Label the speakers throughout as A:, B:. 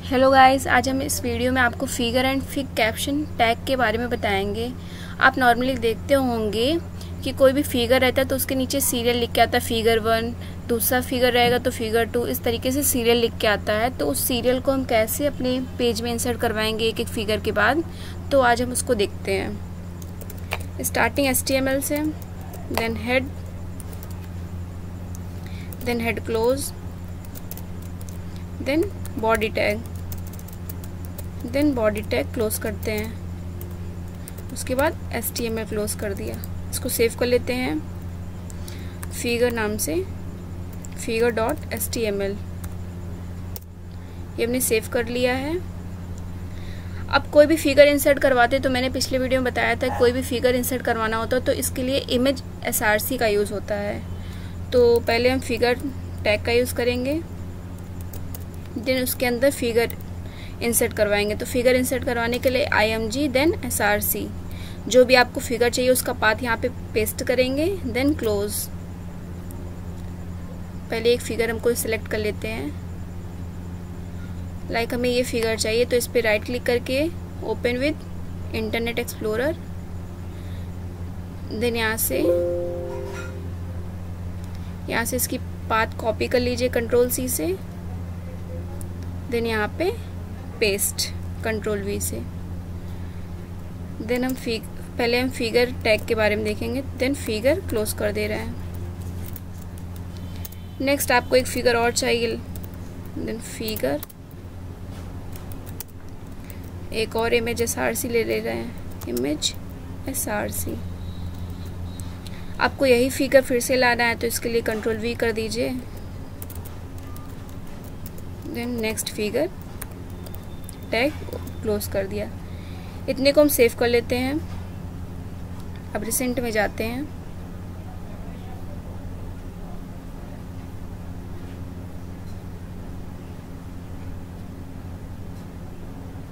A: Hello guys, आज हम इस वीडियो में आपको figure and fig caption tag के बारे में बताएंगे। आप नॉर्मली देखते होंगे कि कोई भी फिगर रहता है तो उसके नीचे सीरियल लिख के आता है, फिगर 1, दूसरा फिगर रहेगा तो फिगर 2, इस तरीके से सीरियल लिख के आता है। तो उस सीरियल को हम कैसे अपने पेज में इंसर्ट करवाएंगे एक एक फिगर के बाद, तो आज हम उसको देखते हैं। स्टार्टिंग HTML से, then head close, then body tag, then body tag close करते हैं। उसके बाद HTML क्लोज कर दिया। इसको सेव कर लेते हैं फिगर नाम से, figure.html। ये हमने सेव कर लिया है। अब कोई भी फिगर इंसर्ट करवाते तो मैंने पिछले वीडियो में बताया था, कोई भी फिगर इंसर्ट करवाना होता तो इसके लिए इमेज src का यूज़ होता है। तो पहले हम फिगर टैग का यूज़ करेंगे, देन उसके अंदर फिगर इंसर्ट करवाएंगे। तो फिगर इंसर्ट करवाने के लिए img देन src, जो भी आपको फिगर चाहिए उसका पाथ यहाँ पे पेस्ट करेंगे, देन क्लोज। पहले एक फिगर हमको सिलेक्ट कर लेते हैं। लाइक हमें ये फिगर चाहिए तो इस पर राइट क्लिक करके open with Internet Explorer, then यहाँ से इसकी पाथ कॉपी कर लीजिए Ctrl+C से, देन यहाँ पे पेस्ट Ctrl+V से। देन पहले हम फिगर टैग के बारे में देखेंगे, देन फिगर क्लोज कर दे रहे हैं। नेक्स्ट आपको एक फिगर और चाहिए, देन फिगर, एक और इमेज src ले रहे हैं, इमेज src। आपको यही फिगर फिर से लाना है तो इसके लिए Ctrl+V कर दीजिए, then next figure tag close कर दिया। इतने को हम सेव कर लेते हैं। अब रिसेंट में जाते हैं,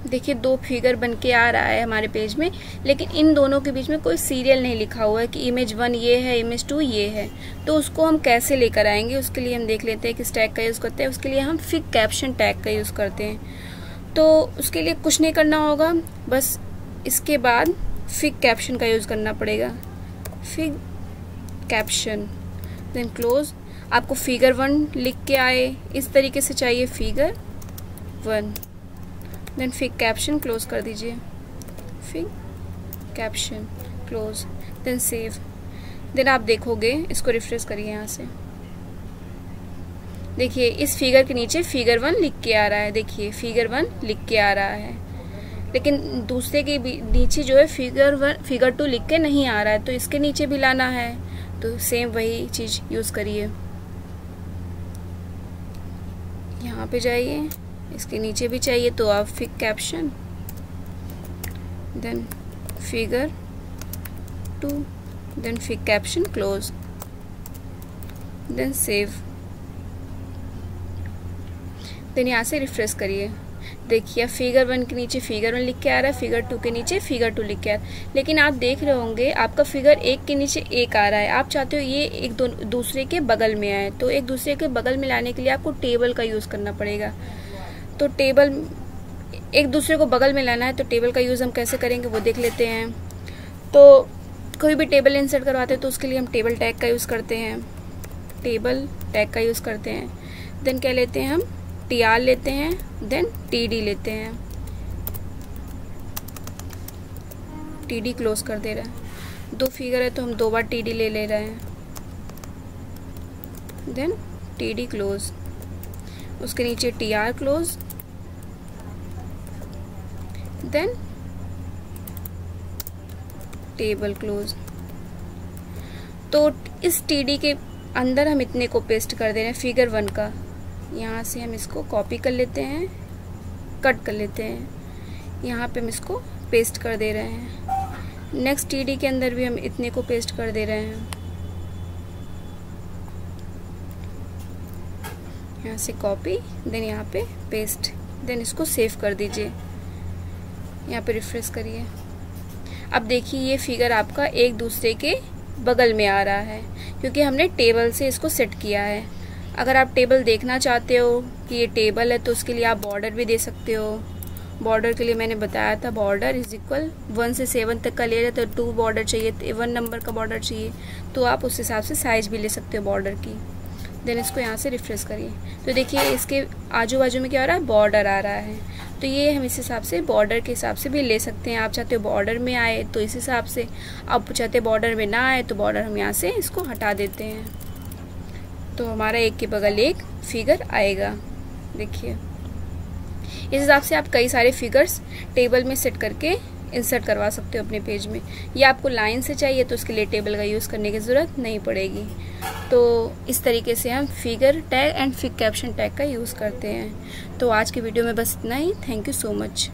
A: देखिए दो फिगर बन के आ रहा है हमारे पेज में, लेकिन इन दोनों के बीच में कोई सीरियल नहीं लिखा हुआ है कि इमेज 1 ये है, इमेज 2 ये है। तो उसको हम कैसे लेकर आएंगे, उसके लिए हम देख लेते हैं किस टैग का यूज़ करते हैं। उसके लिए हम फिग कैप्शन टैग का यूज़ करते हैं। तो उसके लिए कुछ नहीं करना होगा, बस इसके बाद फिग कैप्शन का यूज़ करना पड़ेगा, फिग कैप्शन, देन क्लोज। आपको फिगर 1 लिख के आए इस तरीके से चाहिए, figure 1, then fig caption close कर दीजिए, fig caption close, then save. Then आप देखोगे, इसको रिफ्रेश करिए यहाँ से, देखिए इस फिगर के नीचे फिगर 1 लिख के आ रहा है। देखिए फिगर 1 लिख के आ रहा है, लेकिन दूसरे के नीचे जो है फिगर 2 लिख के नहीं आ रहा है, तो इसके नीचे भी लाना है। तो सेम वही चीज़ यूज़ करिए। यहाँ पे जाइए, इसके नीचे भी चाहिए तो आप fig caption, then figure 2, then fig caption close, then save. Then यहाँ से रिफ्रेश करिए, देखिए फिगर 1 के नीचे फिगर 1 लिख के आ रहा है, फिगर 2 के नीचे फिगर 2 लिख के आ रहा है। लेकिन आप देख रहे होंगे आपका फिगर 1 के नीचे 1 आ रहा है, आप चाहते हो ये एक दूसरे के बगल में आए। तो एक दूसरे के बगल में लाने के लिए आपको टेबल का यूज़ करना पड़ेगा। तो टेबल, एक दूसरे को बगल में लाना है तो टेबल का यूज़ हम कैसे करेंगे वो देख लेते हैं। तो कोई भी टेबल इंसर्ट करवाते हैं तो उसके लिए हम टेबल टैग का यूज़ करते हैं, टेबल टैग का यूज़ करते हैं। देन क्या लेते हैं हम, tr लेते हैं, देन td लेते हैं, td क्लोज कर दे रहे हैं। दो फिगर है तो हम 2 बार td ले रहे हैं, देन td क्लोज, उसके नीचे tr close, then table close. तो इस td के अंदर हम इतने को पेस्ट कर दे रहे हैं फिगर 1 का। यहाँ से हम इसको कॉपी कर लेते हैं, कट कर लेते हैं, यहाँ पे हम इसको पेस्ट कर दे रहे हैं। नेक्स्ट td के अंदर भी हम इतने को पेस्ट कर दे रहे हैं, यहाँ से कॉपी, देन यहाँ पे पेस्ट, देन इसको सेव कर दीजिए। यहाँ पे रिफ्रेश करिए। अब देखिए ये फिगर आपका एक दूसरे के बगल में आ रहा है क्योंकि हमने टेबल से इसको सेट किया है। अगर आप टेबल देखना चाहते हो कि ये टेबल है तो उसके लिए आप बॉर्डर भी दे सकते हो। बॉर्डर के लिए मैंने बताया था बॉर्डर इज इक्वल 1 से 7 तक का ले रहे तो 2 बॉर्डर चाहिए, 1 नंबर का बॉर्डर चाहिए, तो आप उस हिसाब से साइज भी ले सकते हो बॉर्डर की। देन इसको यहाँ से रिफ्रेश करिए तो देखिए इसके आजू बाजू में क्या हो रहा है, बॉर्डर आ रहा है। तो ये हम इस हिसाब से बॉर्डर के हिसाब से भी ले सकते हैं। आप चाहते हो बॉर्डर में आए तो इस हिसाब से, आप चाहते हो बॉर्डर में ना आए तो बॉर्डर हम यहाँ से इसको हटा देते हैं, तो हमारा एक के बगल एक फिगर आएगा। देखिए इस हिसाब से आप कई सारे फिगर्स टेबल में सेट करके इंसर्ट करवा सकते हो अपने पेज में। या आपको लाइन से चाहिए तो उसके लिए टेबल का यूज़ करने की ज़रूरत नहीं पड़ेगी। तो इस तरीके से हम figure tag and fig caption tag का यूज़ करते हैं। तो आज की वीडियो में बस इतना ही। Thank you so much.